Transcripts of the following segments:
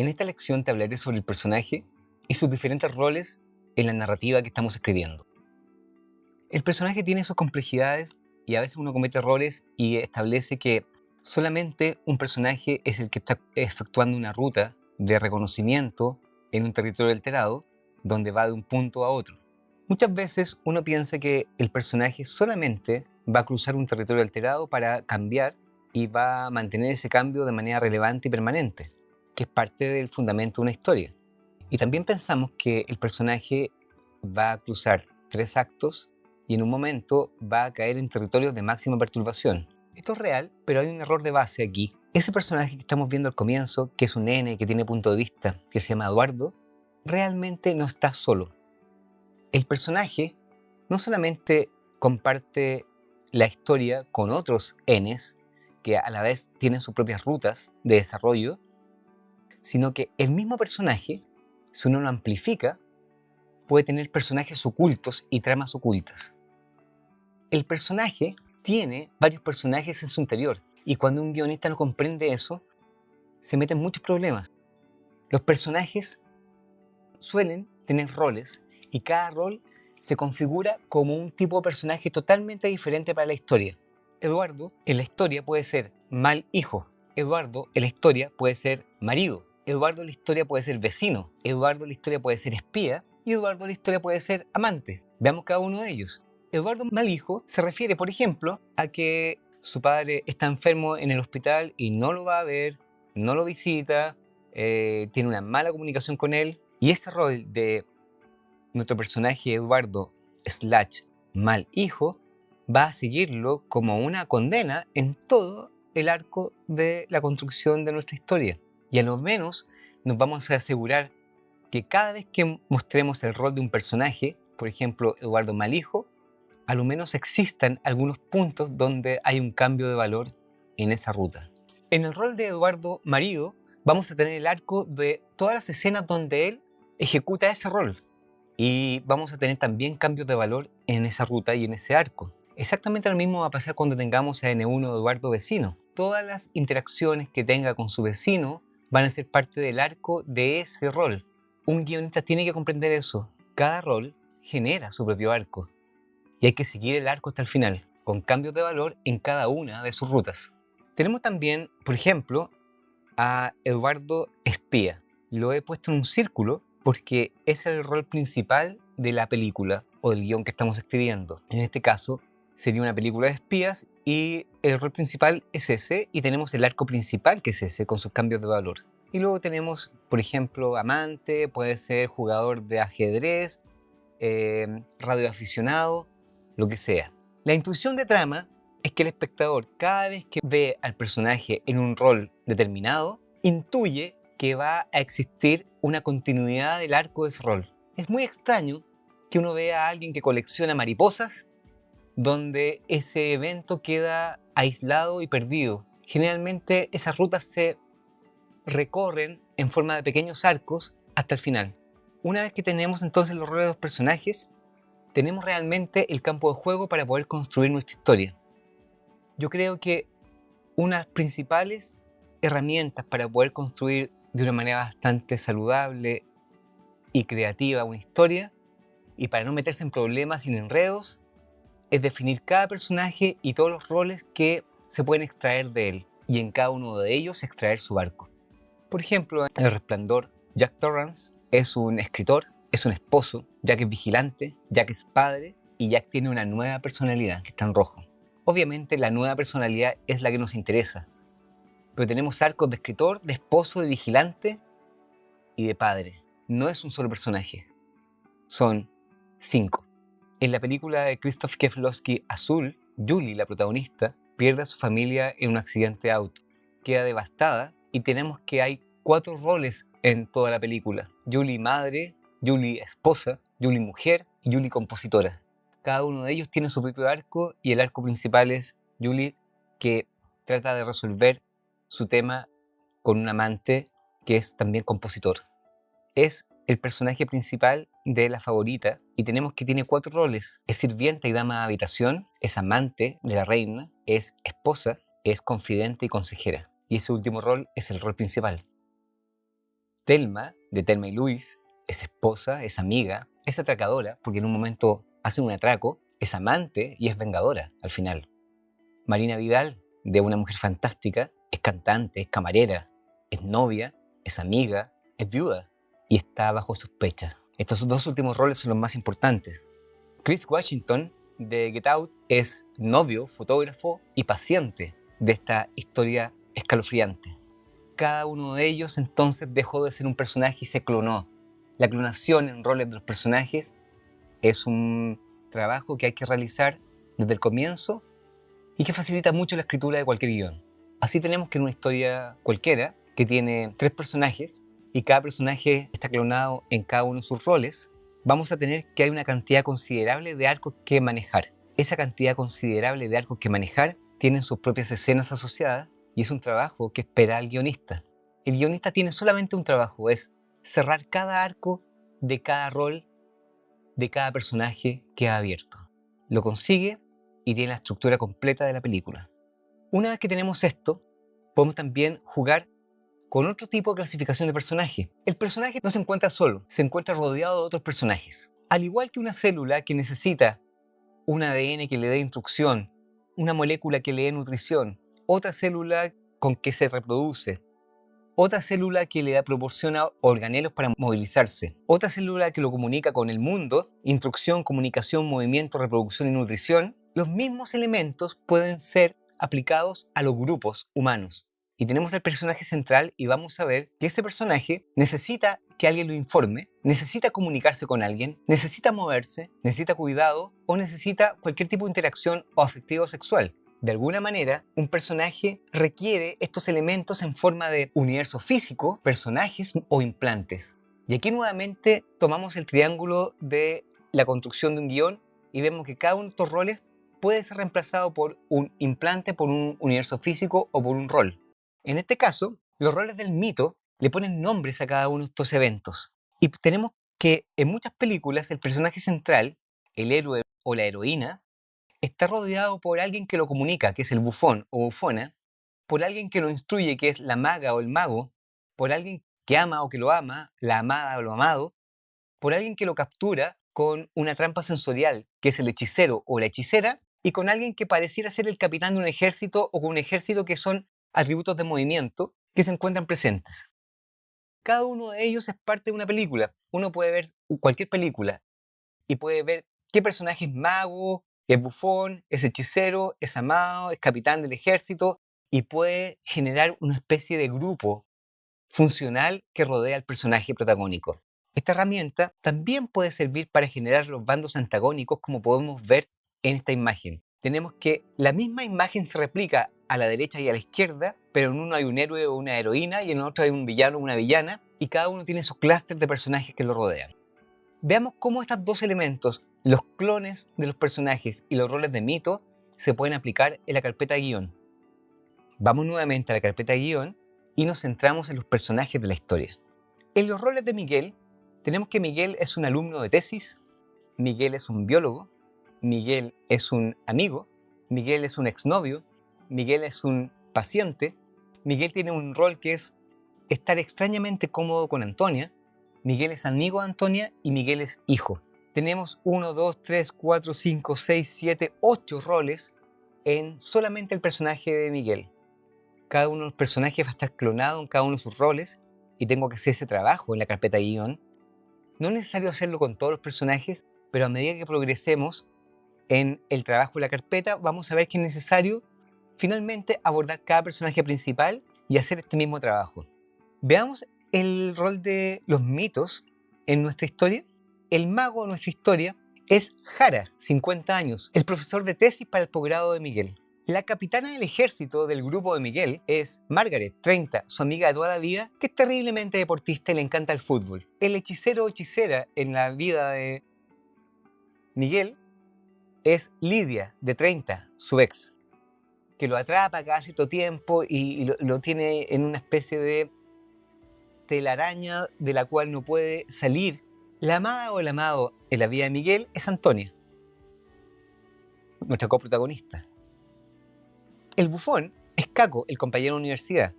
En esta lección te hablaré sobre el personaje y sus diferentes roles en la narrativa que estamos escribiendo. El personaje tiene sus complejidades y a veces uno comete errores y establece que solamente un personaje es el que está efectuando una ruta de reconocimiento en un territorio alterado donde va de un punto a otro. Muchas veces uno piensa que el personaje solamente va a cruzar un territorio alterado para cambiar y va a mantener ese cambio de manera relevante y permanente, que es parte del fundamento de una historia. Y también pensamos que el personaje va a cruzar 3 actos y en un momento va a caer en territorios de máxima perturbación. Esto es real, pero hay un error de base aquí. Ese personaje que estamos viendo al comienzo, que es un nene que tiene punto de vista, que se llama Eduardo, realmente no está solo. El personaje no solamente comparte la historia con otros Ns, que a la vez tienen sus propias rutas de desarrollo, sino que el mismo personaje, si uno lo amplifica, puede tener personajes ocultos y tramas ocultas. El personaje tiene varios personajes en su interior, y cuando un guionista no comprende eso, se mete en muchos problemas. Los personajes suelen tener roles, y cada rol se configura como un tipo de personaje totalmente diferente para la historia. Eduardo en la historia puede ser mal hijo, Eduardo en la historia puede ser marido, Eduardo en la historia puede ser vecino, Eduardo en la historia puede ser espía y Eduardo en la historia puede ser amante. Veamos cada uno de ellos. Eduardo mal hijo se refiere, por ejemplo, a que su padre está enfermo en el hospital y no lo va a ver, no lo visita, tiene una mala comunicación con él. Y ese rol de nuestro personaje Eduardo mal hijo va a seguirlo como una condena en todo el arco de la construcción de nuestra historia. Y a lo menos nos vamos a asegurar que cada vez que mostremos el rol de un personaje, por ejemplo Eduardo mal hijo, a lo menos existan algunos puntos donde hay un cambio de valor en esa ruta. En el rol de Eduardo marido vamos a tener el arco de todas las escenas donde él ejecuta ese rol. Y vamos a tener también cambios de valor en esa ruta y en ese arco. Exactamente lo mismo va a pasar cuando tengamos a N1 Eduardo vecino. Todas las interacciones que tenga con su vecino van a ser parte del arco de ese rol. Un guionista tiene que comprender eso. Cada rol genera su propio arco. Y hay que seguir el arco hasta el final, con cambios de valor en cada una de sus rutas. Tenemos también, por ejemplo, a Eduardo espía. Lo he puesto en un círculo porque es el rol principal de la película o del guión que estamos escribiendo. En este caso, sería una película de espías y el rol principal es ese y tenemos el arco principal que es ese con sus cambios de valor. Y luego tenemos, por ejemplo, amante, puede ser jugador de ajedrez, radioaficionado, lo que sea. La intuición de trama es que el espectador, cada vez que ve al personaje en un rol determinado, intuye que va a existir una continuidad del arco de ese rol. Es muy extraño que uno vea a alguien que colecciona mariposas donde ese evento queda aislado y perdido. Generalmente esas rutas se recorren en forma de pequeños arcos hasta el final. Una vez que tenemos entonces los roles de los personajes, tenemos realmente el campo de juego para poder construir nuestra historia. Yo creo que unas principales herramientas para poder construir de una manera bastante saludable y creativa una historia y para no meterse en problemas y en enredos es definir cada personaje y todos los roles que se pueden extraer de él y en cada uno de ellos extraer su arco. Por ejemplo, en El Resplandor, Jack Torrance es un escritor, es un esposo, Jack es vigilante, Jack es padre y Jack tiene una nueva personalidad que está en rojo. Obviamente la nueva personalidad es la que nos interesa, pero tenemos arcos de escritor, de esposo, de vigilante y de padre. No es un solo personaje, son 5. En la película de Krzysztof Kieślowski Azul, Julie, la protagonista, pierde a su familia en un accidente de auto. Queda devastada y tenemos que hay 4 roles en toda la película. Julie madre, Julie esposa, Julie mujer y Julie compositora. Cada uno de ellos tiene su propio arco y el arco principal es Julie, que trata de resolver su tema con un amante que es también compositor. Es el personaje principal de La Favorita y tenemos que tiene 4 roles. Es sirvienta y dama de habitación, es amante de la reina, es esposa, es confidente y consejera. Y ese último rol es el rol principal. Thelma, de Thelma y Luis, es esposa, es amiga, es atracadora, porque en un momento hacen un atraco, es amante y es vengadora al final. Marina Vidal, de Una mujer fantástica, es cantante, es camarera, es novia, es amiga, es viuda y está bajo sospecha. Estos dos últimos roles son los más importantes. Chris Washington, de Get Out, es novio, fotógrafo y paciente de esta historia escalofriante. Cada uno de ellos entonces dejó de ser un personaje y se clonó. La clonación en roles de los personajes es un trabajo que hay que realizar desde el comienzo y que facilita mucho la escritura de cualquier guión. Así tenemos que en una historia cualquiera, que tiene 3 personajes y cada personaje está clonado en cada uno de sus roles, vamos a tener que hay una cantidad considerable de arcos que manejar. Esa cantidad considerable de arcos que manejar tienen sus propias escenas asociadas y es un trabajo que espera al guionista. El guionista tiene solamente un trabajo, es cerrar cada arco de cada rol, de cada personaje que ha abierto. Lo consigue y tiene la estructura completa de la película. Una vez que tenemos esto, podemos también jugar con otro tipo de clasificación de personaje. El personaje no se encuentra solo, se encuentra rodeado de otros personajes. Al igual que una célula que necesita un ADN que le dé instrucción, una molécula que le dé nutrición, otra célula con que se reproduce, otra célula que le proporciona organelos para movilizarse, otra célula que lo comunica con el mundo, instrucción, comunicación, movimiento, reproducción y nutrición, los mismos elementos pueden ser aplicados a los grupos humanos. Y tenemos el personaje central y vamos a ver que ese personaje necesita que alguien lo informe, necesita comunicarse con alguien, necesita moverse, necesita cuidado o necesita cualquier tipo de interacción o afectivo sexual. De alguna manera, un personaje requiere estos elementos en forma de universo físico, personajes o implantes. Y aquí nuevamente tomamos el triángulo de la construcción de un guión y vemos que cada uno de estos roles puede ser reemplazado por un implante, por un universo físico o por un rol. En este caso, los roles del mito le ponen nombres a cada uno de estos eventos. Y tenemos que en muchas películas el personaje central, el héroe o la heroína, está rodeado por alguien que lo comunica, que es el bufón o bufona, por alguien que lo instruye, que es la maga o el mago, por alguien que ama o que lo ama, la amada o lo amado, por alguien que lo captura con una trampa sensorial, que es el hechicero o la hechicera, y con alguien que pareciera ser el capitán de un ejército o con un ejército, que son atributos de movimiento que se encuentran presentes. Cada uno de ellos es parte de una película. Uno puede ver cualquier película y puede ver qué personaje es mago, es bufón, es hechicero, es amado, es capitán del ejército y puede generar una especie de grupo funcional que rodea al personaje protagónico. Esta herramienta también puede servir para generar los bandos antagónicos, como podemos ver en esta imagen. Tenemos que la misma imagen se replica a la derecha y a la izquierda, pero en uno hay un héroe o una heroína y en el otro hay un villano o una villana, y cada uno tiene esos clústeres de personajes que lo rodean. Veamos cómo estos dos elementos, los clones de los personajes y los roles de mito, se pueden aplicar en la carpeta de guión. Vamos nuevamente a la carpeta de guión y nos centramos en los personajes de la historia. En los roles de Miguel, tenemos que Miguel es un alumno de tesis, Miguel es un biólogo, Miguel es un amigo, Miguel es un exnovio, Miguel es un paciente, Miguel tiene un rol que es estar extrañamente cómodo con Antonia, Miguel es amigo de Antonia y Miguel es hijo. Tenemos 1, 2, 3, 4, 5, 6, 7, 8 roles en solamente el personaje de Miguel. Cada uno de los personajes va a estar clonado en cada uno de sus roles y tengo que hacer ese trabajo en la carpeta de guión. No es necesario hacerlo con todos los personajes, pero a medida que progresemos en el trabajo de la carpeta, vamos a ver que es necesario finalmente abordar cada personaje principal y hacer este mismo trabajo. Veamos el rol de los mitos en nuestra historia. El mago de nuestra historia es Jara, 50 años, el profesor de tesis para el posgrado de Miguel. La capitana del ejército del grupo de Miguel es Margaret, 30, su amiga de toda la vida, que es terriblemente deportista y le encanta el fútbol. El hechicero o hechicera en la vida de Miguel es Lidia, de 30, su ex, que lo atrapa cada cierto tiempo y lo tiene en una especie de telaraña de la cual no puede salir. La amada o el amado en la vida de Miguel es Antonia, nuestra coprotagonista. El bufón es Caco, el compañero de universidad.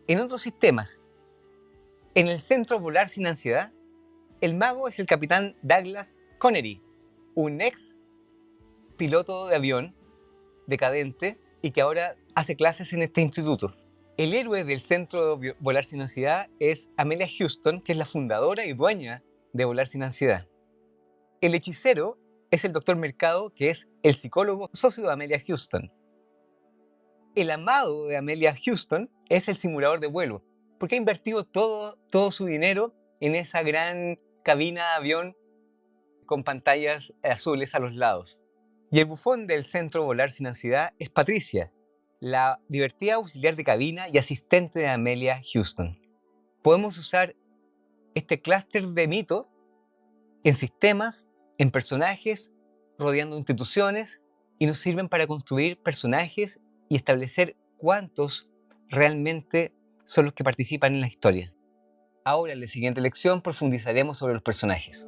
En otros sistemas, En el centro Volar sin Ansiedad, el mago es el capitán Douglas Connery, un ex piloto de avión decadente y que ahora hace clases en este instituto. El héroe del centro Volar sin Ansiedad es Amelia Houston, que es la fundadora y dueña de Volar sin Ansiedad. El hechicero es el doctor Mercado, que es el psicólogo socio de Amelia Houston. El amado de Amelia Houston es el simulador de vuelo, porque ha invertido todo su dinero en esa gran cabina de avión con pantallas azules a los lados. Y el bufón del centro Volar sin Ansiedad es Patricia, la divertida auxiliar de cabina y asistente de Amelia Houston. Podemos usar este clúster de mito en sistemas, en personajes, rodeando instituciones, y nos sirven para construir personajes y establecer cuántos realmente son los que participan en la historia. Ahora, en la siguiente lección, profundizaremos sobre los personajes.